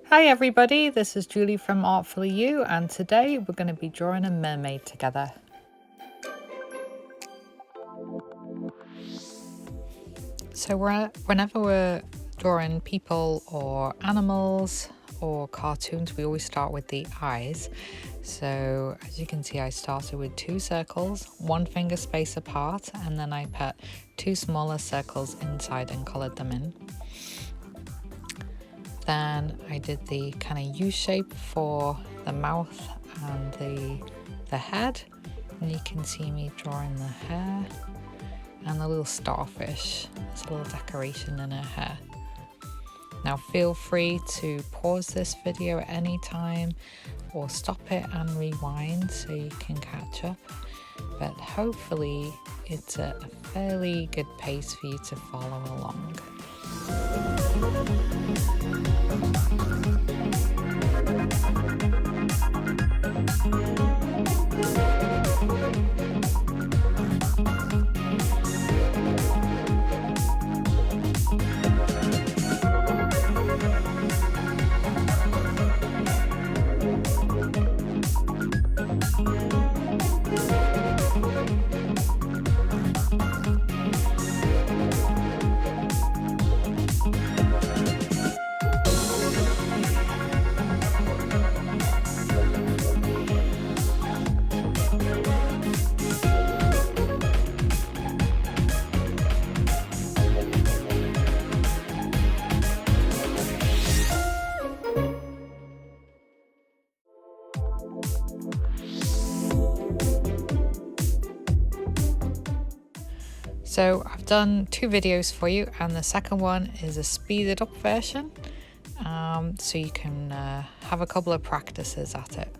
Hi everybody, this is Julie from Artfully You, and today we're going to be drawing a mermaid together. So whenever we're drawing people or animals or cartoons, we always start with the eyes. So as you can see, I started with 2 circles, 1 finger space apart, and then I put 2 smaller circles inside and coloured them in. Then I did the kind of U shape for the mouth and the head, and you can see me drawing the hair and the little starfish. There's a little decoration in her hair. Now feel free to pause this video at any time or stop it and rewind so you can catch up, but hopefully it's a fairly good pace for you to follow along. So I've done 2 videos for you, and the second one is a speeded up version, so you can have a couple of practices at it.